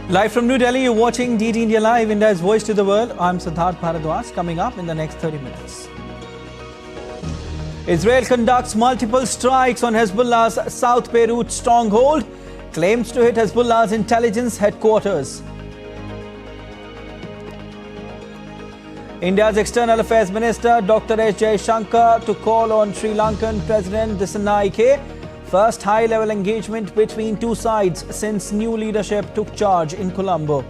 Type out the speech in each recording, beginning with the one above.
Live from New Delhi, you're watching DT India Live, India's voice to the world. I'm Siddharth Bharadwaj. Coming up in the next 30 minutes. Israel conducts multiple strikes on Hezbollah's South Beirut stronghold, claims to hit Hezbollah's intelligence headquarters. India's External Affairs Minister Dr. S. Jaishankar to call on Sri Lankan President Dissanayake. First high-level engagement between two sides since new leadership took charge in Colombo.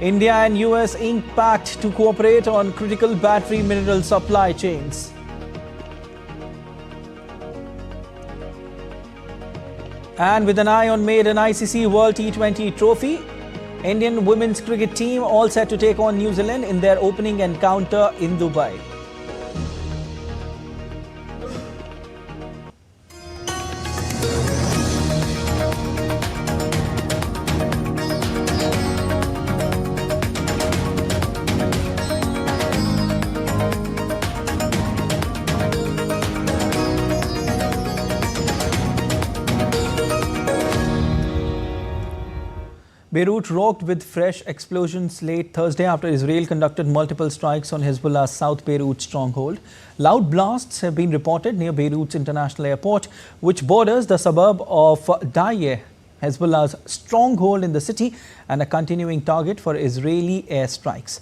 India and US ink pact to cooperate on critical battery mineral supply chains. And with an eye on maiden ICC World T20 trophy, Indian women's cricket team all set to take on New Zealand in their opening encounter in Dubai. Beirut rocked with fresh explosions late Thursday after Israel conducted multiple strikes on Hezbollah's South Beirut stronghold. Loud blasts have been reported near Beirut's international airport, which borders the suburb of Daye, Hezbollah's stronghold in the city and a continuing target for Israeli airstrikes.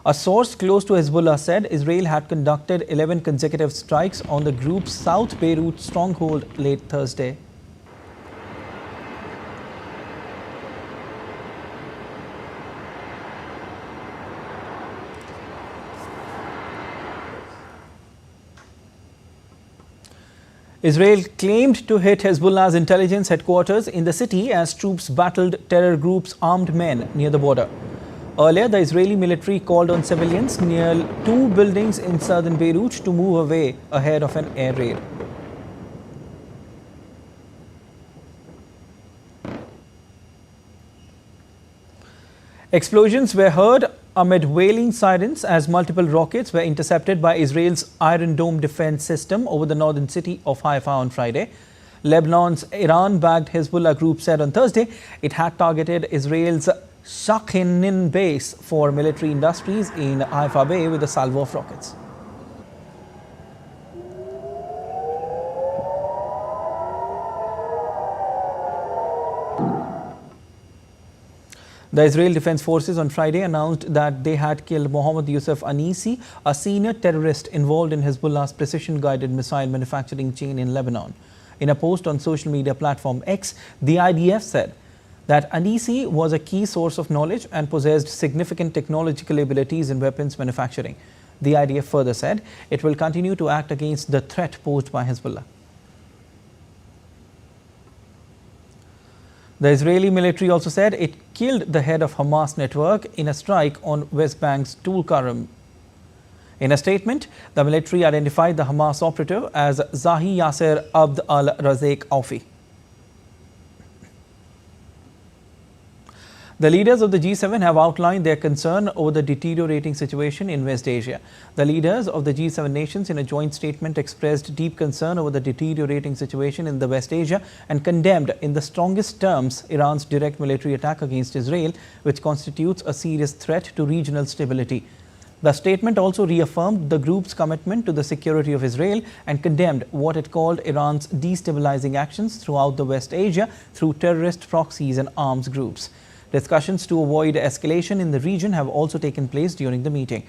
A source close to Hezbollah said Israel had conducted 11 consecutive strikes on the group's South Beirut stronghold late Thursday. Israel claimed to hit Hezbollah's intelligence headquarters in the city as troops battled terror groups' armed men near the border. Earlier, the Israeli military called on civilians near two buildings in southern Beirut to move away ahead of an air raid. Explosions were heard amid wailing sirens as multiple rockets were intercepted by Israel's Iron Dome defense system over the northern city of Haifa on Friday. Lebanon's Iran-backed Hezbollah group said on Thursday it had targeted Israel's Shakhenin base for military industries in Haifa Bay with a salvo of rockets. The Israel Defense Forces on Friday announced that they had killed Mohammed Yusuf Anisi, a senior terrorist involved in Hezbollah's precision-guided missile manufacturing chain in Lebanon. In a post on social media platform X, the IDF said that Anisi was a key source of knowledge and possessed significant technological abilities in weapons manufacturing. The IDF further said it will continue to act against the threat posed by Hezbollah. The Israeli military also said it killed the head of Hamas network in a strike on West Bank's Tulkarm. In a statement, the military identified the Hamas operative as Zahi Yasser Abd al-Razak Aufi. The leaders of the G7 have outlined their concern over the deteriorating situation in West Asia. The leaders of the G7 nations in a joint statement expressed deep concern over the deteriorating situation in the West Asia and condemned in the strongest terms Iran's direct military attack against Israel, which constitutes a serious threat to regional stability. The statement also reaffirmed the group's commitment to the security of Israel and condemned what it called Iran's destabilizing actions throughout the West Asia through terrorist proxies and arms groups. Discussions to avoid escalation in the region have also taken place during the meeting.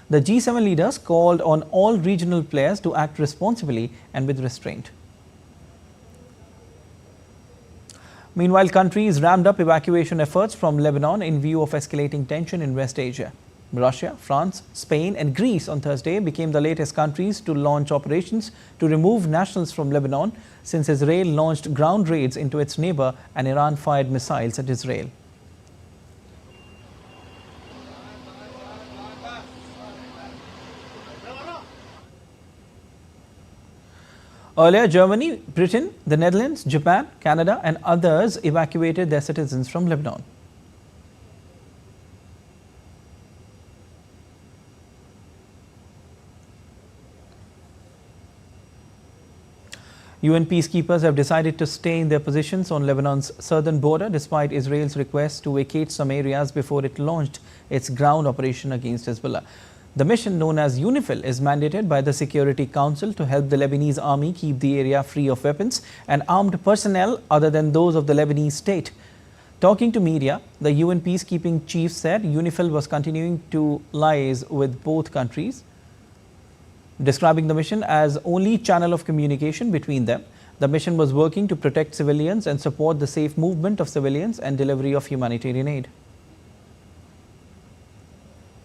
The G7 leaders called on all regional players to act responsibly and with restraint. Meanwhile, countries ramped up evacuation efforts from Lebanon in view of escalating tension in West Asia. Russia, France, Spain and Greece on Thursday became the latest countries to launch operations to remove nationals from Lebanon since Israel launched ground raids into its neighbor and Iran fired missiles at Israel. Earlier, Germany, Britain, the Netherlands, Japan, Canada and others evacuated their citizens from Lebanon. UN peacekeepers have decided to stay in their positions on Lebanon's southern border despite Israel's request to vacate some areas before it launched its ground operation against Hezbollah. The mission, known as UNIFIL, is mandated by the Security Council to help the Lebanese army keep the area free of weapons and armed personnel other than those of the Lebanese state. Talking to media, the UN peacekeeping chief said UNIFIL was continuing to liaise with both countries, describing the mission as only channel of communication between them. The mission was working to protect civilians and support the safe movement of civilians and delivery of humanitarian aid.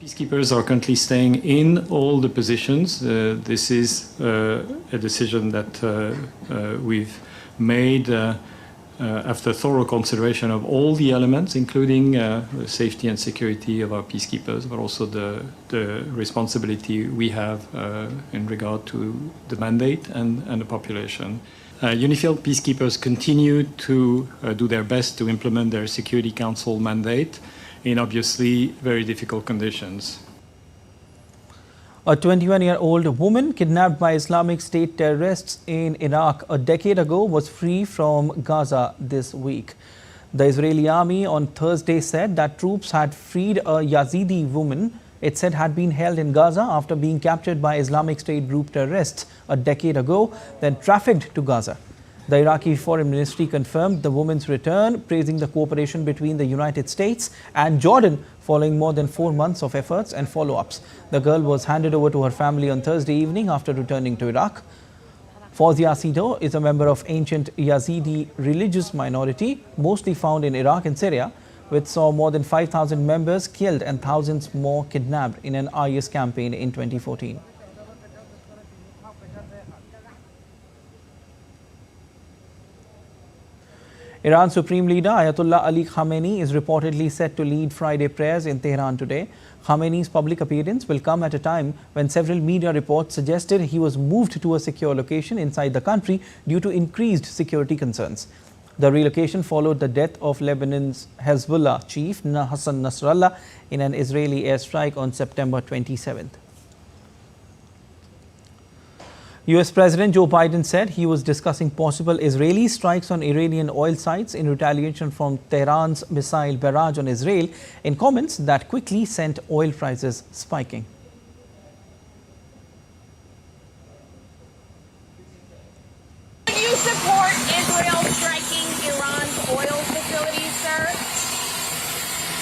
Peacekeepers are currently staying in all the positions. This is a decision that we've made after thorough consideration of all the elements, including the safety and security of our peacekeepers, but also the responsibility we have in regard to the mandate and the population. UNIFIL peacekeepers continue to do their best to implement their Security Council mandate in obviously very difficult conditions. A 21-year-old woman kidnapped by Islamic State terrorists in Iraq a decade ago was free from Gaza this week. The Israeli army on Thursday said that troops had freed a Yazidi woman it said had been held in Gaza after being captured by Islamic State group terrorists a decade ago, then trafficked to Gaza. The Iraqi Foreign Ministry confirmed the woman's return, praising the cooperation between the United States and Jordan following more than 4 months of efforts and follow-ups. The girl was handed over to her family on Thursday evening after returning to Iraq. Fawzia Sido is a member of ancient Yazidi religious minority, mostly found in Iraq and Syria, which saw more than 5,000 members killed and thousands more kidnapped in an IS campaign in 2014. Iran's Supreme Leader Ayatollah Ali Khamenei is reportedly set to lead Friday prayers in Tehran today. Khamenei's public appearance will come at a time when several media reports suggested he was moved to a secure location inside the country due to increased security concerns. The relocation followed the death of Lebanon's Hezbollah chief Hassan Nasrallah in an Israeli airstrike on September 27th. US President Joe Biden said he was discussing possible Israeli strikes on Iranian oil sites in retaliation from Tehran's missile barrage on Israel, in comments that quickly sent oil prices spiking. Do you support Israel striking Iran's oil facilities, sir?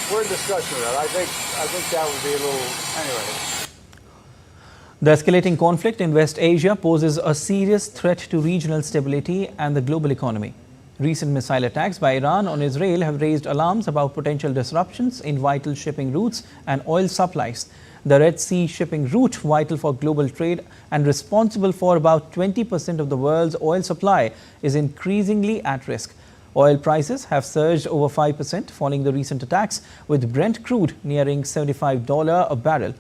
We're in discussion of that. I think that would be a little, anyway. The escalating conflict in West Asia poses a serious threat to regional stability and the global economy. Recent missile attacks by Iran on Israel have raised alarms about potential disruptions in vital shipping routes and oil supplies. The Red Sea shipping route, vital for global trade and responsible for about 20% of the world's oil supply, is increasingly at risk. Oil prices have surged over 5% following the recent attacks, with Brent crude nearing $75 a barrel.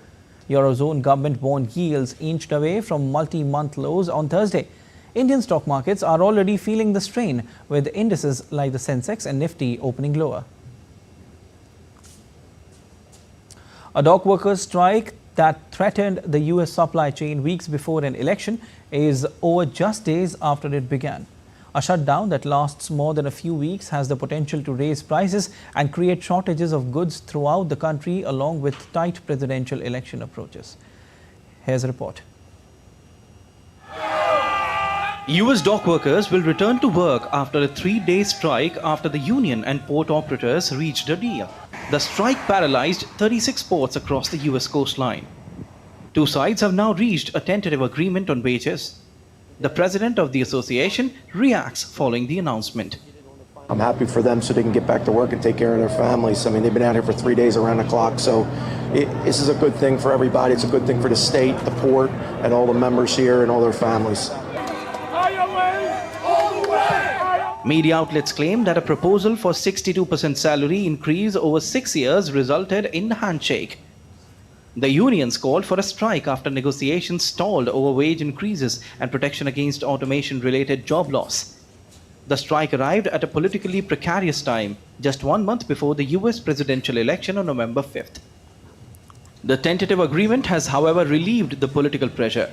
Eurozone government bond yields inched away from multi-month lows on Thursday. Indian stock markets are already feeling the strain, with indices like the Sensex and Nifty opening lower. A dock workers' strike that threatened the US supply chain weeks before an election is over just days after it began. A shutdown that lasts more than a few weeks has the potential to raise prices and create shortages of goods throughout the country, along with tight presidential election approaches. Here's a report. US dock workers will return to work after a 3-day strike after the union and port operators reached a deal. The strike paralyzed 36 ports across the US coastline. Two sides have now reached a tentative agreement on wages. The president of the association reacts following the announcement. I'm happy for them so they can get back to work and take care of their families. I mean, they've been out here for 3 days around the clock, so this is a good thing for everybody. It's a good thing for the state, the port, and all the members here and all their families. Media outlets claim that a proposal for 62% salary increase over 6 years resulted in a handshake. The unions called for a strike after negotiations stalled over wage increases and protection against automation-related job loss. The strike arrived at a politically precarious time, just 1 month before the US presidential election on November 5th. The tentative agreement has, however, relieved the political pressure.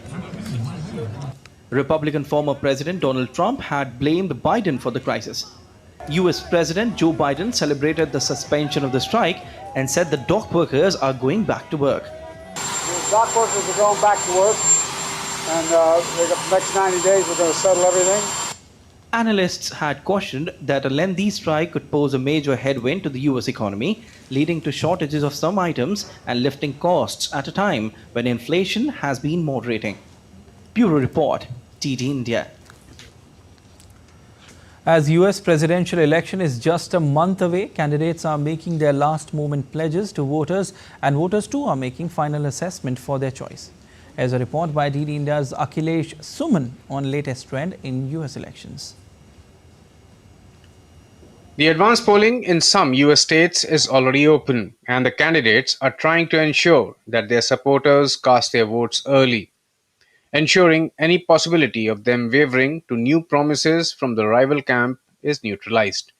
Republican former President Donald Trump had blamed Biden for the crisis. US President Joe Biden celebrated the suspension of the strike and said the dock workers are going back to work. The dock workers are going back to work, and the next 90 days we're going to settle everything. Analysts had cautioned that a lengthy strike could pose a major headwind to the US economy, leading to shortages of some items and lifting costs at a time when inflation has been moderating. Bureau Report, TT India. As US presidential election is just a month away, candidates are making their last moment pledges to voters, and voters too are making final assessment for their choice. As a report by TT India's Akhilesh Suman on latest trend in US elections. The advance polling in some US states is already open, and the candidates are trying to ensure that their supporters cast their votes early, ensuring any possibility of them wavering to new promises from the rival camp is neutralized.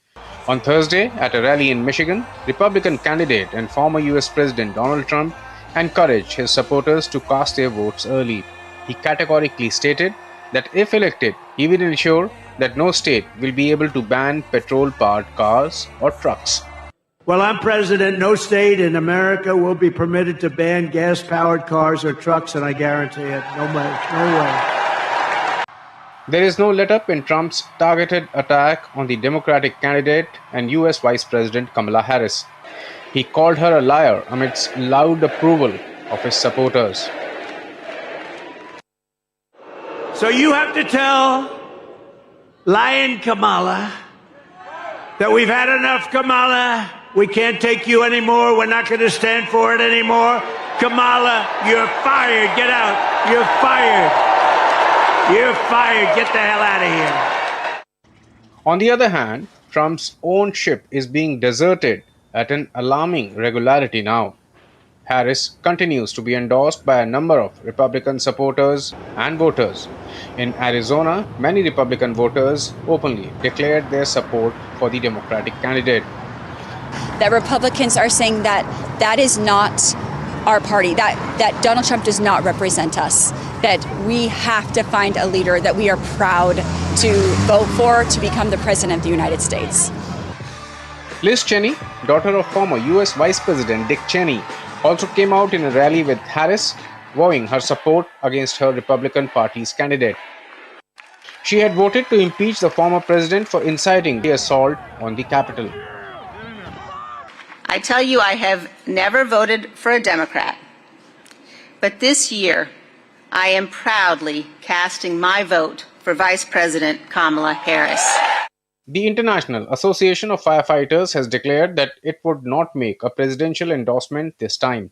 On Thursday, at a rally in Michigan, Republican candidate and former US President Donald Trump encouraged his supporters to cast their votes early. He categorically stated that if elected, he will ensure that no state will be able to ban petrol-powered cars or trucks. While I'm president, no state in America will be permitted to ban gas-powered cars or trucks, and I guarantee it. No way. There is no let-up in Trump's targeted attack on the Democratic candidate and US Vice President Kamala Harris. He called her a liar amidst loud approval of his supporters. So you have to tell lying Kamala that we've had enough, Kamala. We can't take you anymore. We're not going to stand for it anymore. Kamala, you're fired. Get out. You're fired. You're fired. Get the hell out of here. On the other hand, Trump's own ship is being deserted at an alarming regularity now. Harris continues to be endorsed by a number of Republican supporters and voters. In Arizona, many Republican voters openly declared their support for the Democratic candidate. That Republicans are saying that that is not our party, that Donald Trump does not represent us, that we have to find a leader that we are proud to vote for to become the President of the United States. Liz Cheney, daughter of former US Vice President Dick Cheney, also came out in a rally with Harris, vowing her support against her Republican Party's candidate. She had voted to impeach the former president for inciting the assault on the Capitol. I tell you, I have never voted for a Democrat, but this year I am proudly casting my vote for Vice President Kamala Harris. The International Association of Firefighters has declared that it would not make a presidential endorsement this time,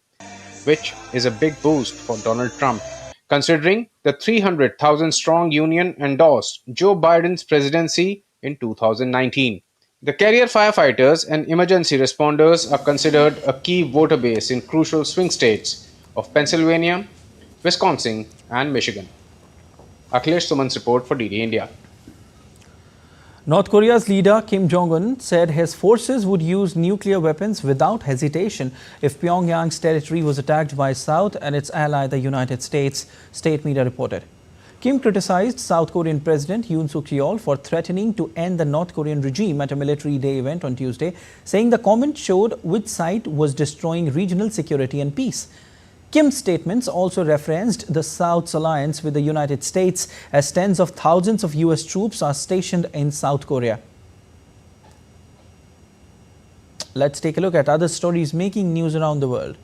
which is a big boost for Donald Trump, considering the 300,000-strong union endorsed Joe Biden's presidency in 2019. The career firefighters and emergency responders are considered a key voter base in crucial swing states of Pennsylvania, Wisconsin, and Michigan. Akhilesh Suman's report for DD India. North Korea's leader Kim Jong-un said his forces would use nuclear weapons without hesitation if Pyongyang's territory was attacked by South and its ally, the United States, state media reported. Kim criticized South Korean President Yoon Suk-yeol for threatening to end the North Korean regime at a military day event on Tuesday, saying the comment showed which side was destroying regional security and peace. Kim's statements also referenced the South's alliance with the United States as tens of thousands of US troops are stationed in South Korea. Let's take a look at other stories making news around the world.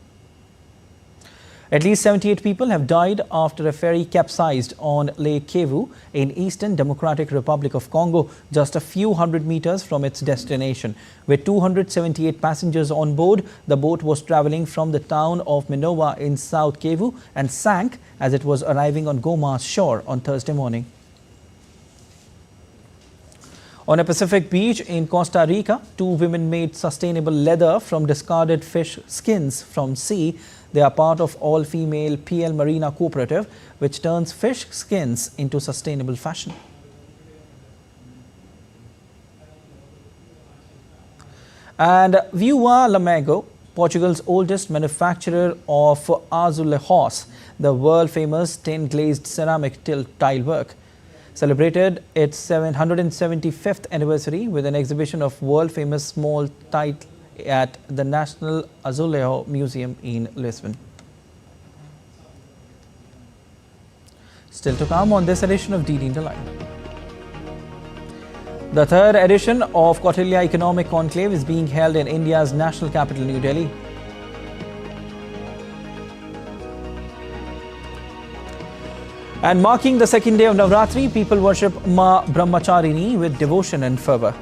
At least 78 people have died after a ferry capsized on Lake Kivu in Eastern Democratic Republic of Congo, just a few hundred meters from its destination. With 278 passengers on board, the boat was traveling from the town of Minova in South Kivu and sank as it was arriving on Goma's shore on Thursday morning. On a Pacific beach in Costa Rica, two women made sustainable leather from discarded fish skins from sea. They are part of all-female PL Marina cooperative, which turns fish skins into sustainable fashion. And Viúva Lamego, Portugal's oldest manufacturer of azulejos, the world-famous tin-glazed ceramic tile work, celebrated its 775th anniversary with an exhibition of world-famous small tile at the National Azulejo Museum in Lisbon. Still to come on this edition of DD in the Line. The third edition of Kautilya Economic Conclave is being held in India's national capital, New Delhi. And marking the second day of Navratri, people worship Ma Brahmacharini with devotion and fervour.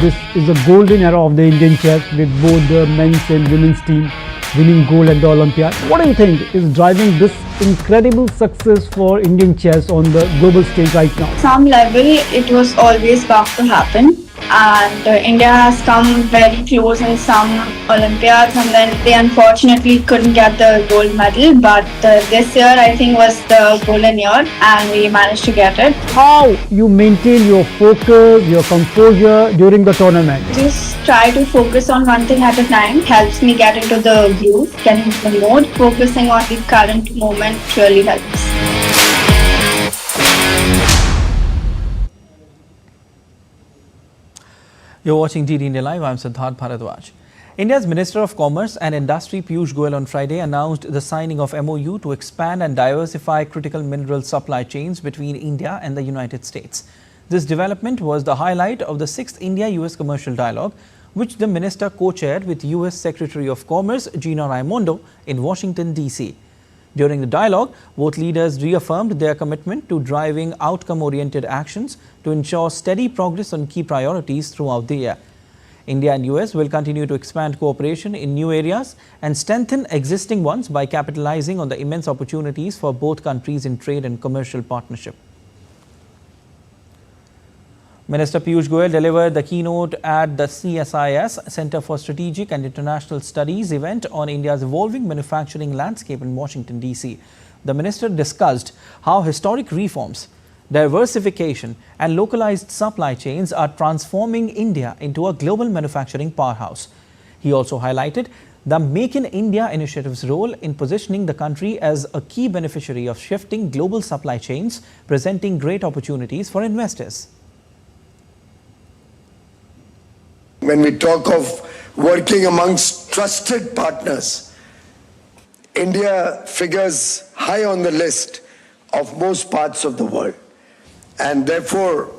This is a golden era of the Indian chess with both the men's and women's team winning gold at the Olympiad. What do you think is driving this incredible success for Indian chess on the global stage right now? Some level it was always bound to happen, and India has come very close in some Olympiads, and then they unfortunately couldn't get the gold medal, but this year I think was the golden year and we managed to get it. How you maintain your focus, your composure during the tournament? Just try to focus on one thing at a time, helps me get into the groove, get into the mode. Focusing on the current moment really helps. You're watching DD India Live. I'm Siddharth Bharadwaj. India's Minister of Commerce and Industry Piyush Goyal on Friday announced the signing of MOU to expand and diversify critical mineral supply chains between India and the United States. This development was the highlight of the 6th India-US Commercial Dialogue, which the minister co-chaired with US Secretary of Commerce Gina Raimondo in Washington, D.C. During the dialogue, both leaders reaffirmed their commitment to driving outcome-oriented actions to ensure steady progress on key priorities throughout the year. India and US will continue to expand cooperation in new areas and strengthen existing ones by capitalizing on the immense opportunities for both countries in trade and commercial partnership. Minister Piyush Goyal delivered the keynote at the CSIS Center for Strategic and International Studies event on India's evolving manufacturing landscape in Washington, D.C. The minister discussed how historic reforms, diversification and localized supply chains are transforming India into a global manufacturing powerhouse. He also highlighted the Make in India initiative's role in positioning the country as a key beneficiary of shifting global supply chains, presenting great opportunities for investors. When we talk of working amongst trusted partners, India figures high on the list of most parts of the world. And therefore,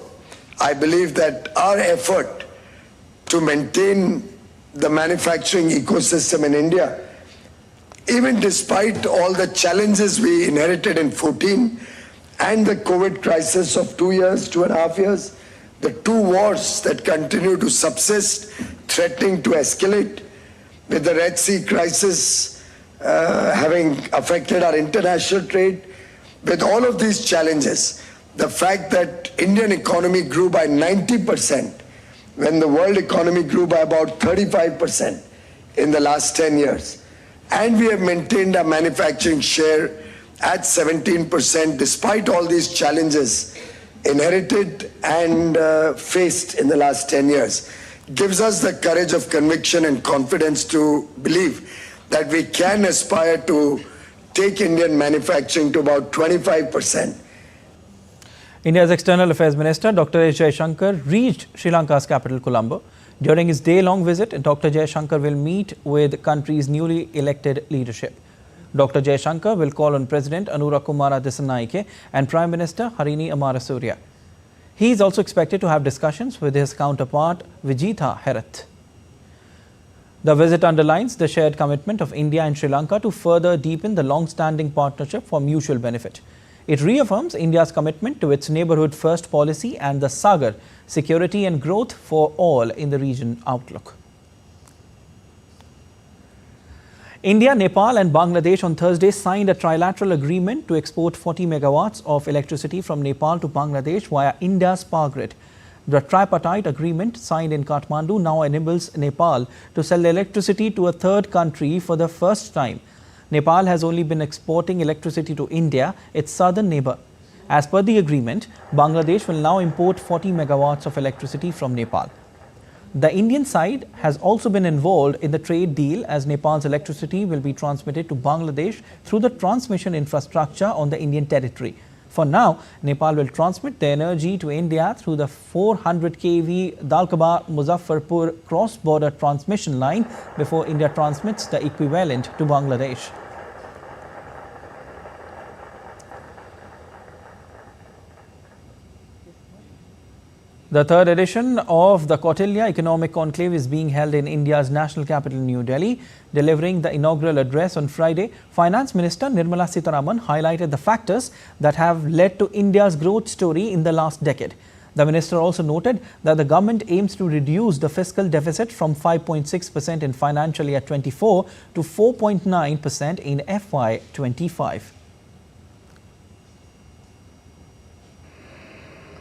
I believe that our effort to maintain the manufacturing ecosystem in India, even despite all the challenges we inherited in 2014 and the COVID crisis of 2.5 years, the two wars that continue to subsist, threatening to escalate, with the Red Sea crisis having affected our international trade, with all of these challenges, the fact that Indian economy grew by 90% when the world economy grew by about 35% in the last 10 years. And we have maintained our manufacturing share at 17% despite all these challenges inherited and faced in the last 10 years, gives us the courage of conviction and confidence to believe that we can aspire to take Indian manufacturing to about 25%. India's External Affairs Minister Dr. S. Jaishankar reached Sri Lanka's capital Colombo. During his day-long visit, Dr. Jaishankar will meet with the country's newly elected leadership. Dr. Jaishankar will call on President Anura Kumara Dissanayake and Prime Minister Harini Amarasurya. He is also expected to have discussions with his counterpart Vijitha Herath. The visit underlines the shared commitment of India and Sri Lanka to further deepen the long-standing partnership for mutual benefit. It reaffirms India's commitment to its neighborhood-first policy and the Sagar, security and growth for all in the region outlook. India, Nepal and Bangladesh on Thursday signed a trilateral agreement to export 40 megawatts of electricity from Nepal to Bangladesh via India's power grid. The tripartite agreement signed in Kathmandu now enables Nepal to sell electricity to a third country for the first time. Nepal has only been exporting electricity to India, its southern neighbor. As per the agreement, Bangladesh will now import 40 megawatts of electricity from Nepal. The Indian side has also been involved in the trade deal, as Nepal's electricity will be transmitted to Bangladesh through the transmission infrastructure on the Indian territory. For now, Nepal will transmit the energy to India through the 400 kV Dalkaba-Muzaffarpur cross-border transmission line before India transmits the equivalent to Bangladesh. The third edition of the Kautilya Economic Conclave is being held in India's national capital, New Delhi. Delivering the inaugural address on Friday, Finance Minister Nirmala Sitharaman highlighted the factors that have led to India's growth story in the last decade. The minister also noted that the government aims to reduce the fiscal deficit from 5.6% in financial year 24 to 4.9% in FY25.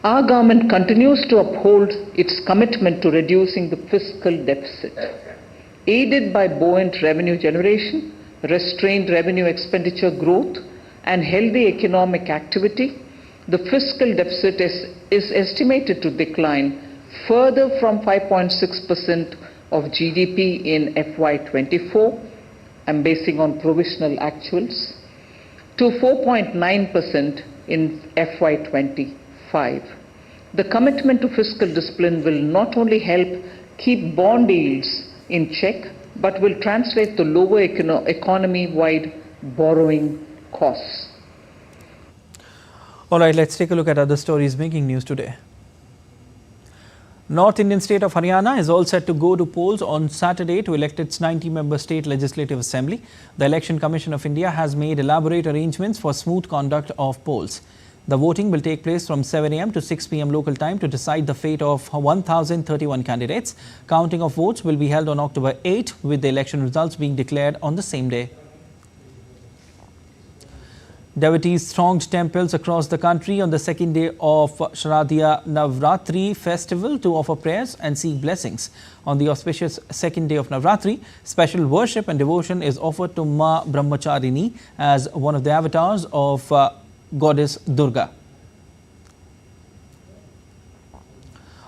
Our government continues to uphold its commitment to reducing the fiscal deficit. Aided by buoyant revenue generation, restrained revenue expenditure growth, and healthy economic activity, the fiscal deficit is estimated to decline further from 5.6% of GDP in FY24, I'm basing on provisional actuals, to 4.9% in FY25. The commitment to fiscal discipline will not only help keep bond yields in check, but will translate to lower economy-wide borrowing costs. All right, let's take a look at other stories making news today. North Indian state of Haryana is all set to go to polls on Saturday to elect its 90-member state legislative assembly. The Election Commission of India has made elaborate arrangements for smooth conduct of polls. The voting will take place from 7 a.m. to 6 p.m. local time to decide the fate of 1,031 candidates. Counting of votes will be held on October 8, with the election results being declared on the same day. Devotees thronged temples across the country on the second day of Sharadya Navratri festival to offer prayers and seek blessings. On the auspicious second day of Navratri, special worship and devotion is offered to Ma Brahmacharini as one of the avatars of Goddess Durga.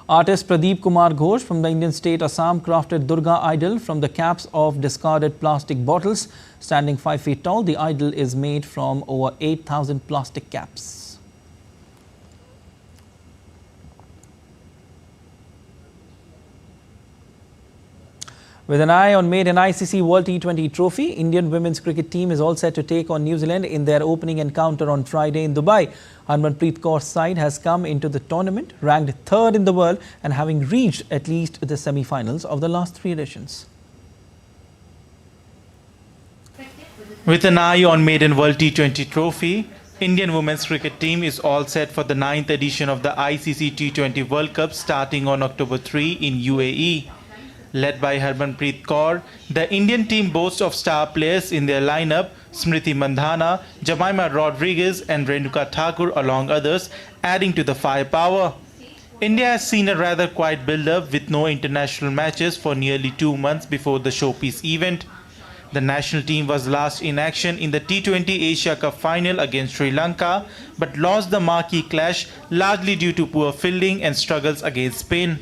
Artist Pradeep Kumar Ghosh from the Indian state Assam crafted Durga idol from the caps of discarded plastic bottles. Standing 5 feet tall, the idol is made from over 8,000 plastic caps. With an eye on maiden ICC World T20 trophy, Indian women's cricket team is all set to take on New Zealand in their opening encounter on Friday in Dubai. Harmanpreet Kaur's side has come into the tournament ranked third in the world and having reached at least the semi-finals of the last 3 editions. With an eye on maiden World T20 trophy, Indian women's cricket team is all set for the 9th edition of the ICC T20 World Cup starting on October 3 in UAE. Led by Harmanpreet Kaur, the Indian team boasts of star players in their lineup: Smriti Mandhana, Jemimah Rodriguez and Renuka Thakur along others, adding to the firepower. India has seen a rather quiet build-up with no international matches for nearly 2 months before the showpiece event. The national team was last in action in the T20 Asia Cup final against Sri Lanka, but lost the marquee clash largely due to poor fielding and struggles against Spain.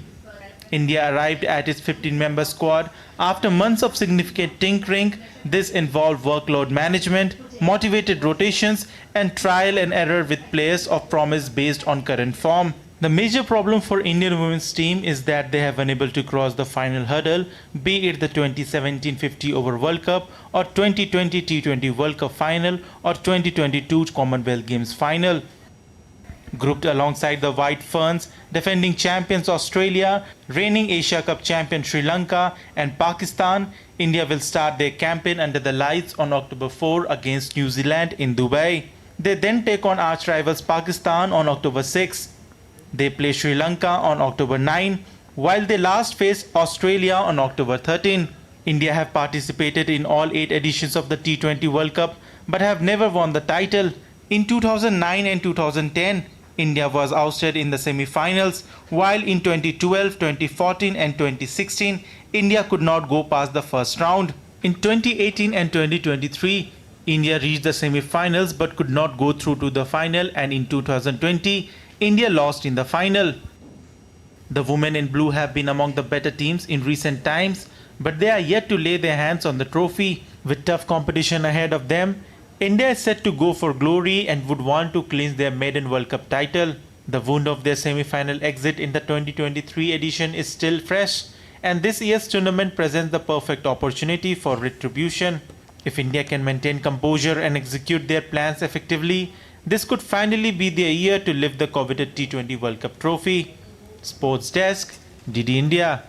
India arrived at its 15-member squad after months of significant tinkering. This involved workload management, motivated rotations, and trial and error with players of promise based on current form. The major problem for Indian women's team is that they have been unable to cross the final hurdle, be it the 2017 50-over World Cup or 2020 T20 World Cup final or 2022 Commonwealth Games final. Grouped alongside the White Ferns, defending champions Australia, reigning Asia Cup champion Sri Lanka and Pakistan, India will start their campaign under the lights on October 4 against New Zealand in Dubai. They then take on arch rivals Pakistan on October 6. They play Sri Lanka on October 9, while they last face Australia on October 13. India have participated in all 8 editions of the T20 World Cup but have never won the title. In 2009 and 2010, India was ousted in the semi-finals, while in 2012, 2014 and 2016, India could not go past the first round. In 2018 and 2023, India reached the semi-finals but could not go through to the final, and in 2020, India lost in the final. The women in blue have been among the better teams in recent times, but they are yet to lay their hands on the trophy. With tough competition ahead of them, India is set to go for glory and would want to clinch their maiden World Cup title. The wound of their semi-final exit in the 2023 edition is still fresh, and this year's tournament presents the perfect opportunity for retribution. If India can maintain composure and execute their plans effectively, this could finally be their year to lift the coveted T20 World Cup trophy. Sports Desk, DD India.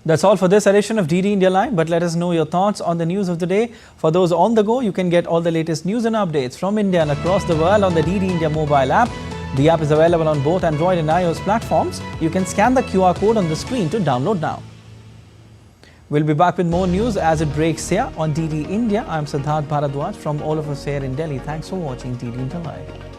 That's all for this edition of DD India Live, but let us know your thoughts on the news of the day. For those on the go, you can get all the latest news and updates from India and across the world on the DD India mobile app. The app is available on both Android and iOS platforms. You can scan the QR code on the screen to download now. We'll be back with more news as it breaks here on DD India. I'm Siddharth Bharadwaj from all of us here in Delhi. Thanks for watching DD India Live.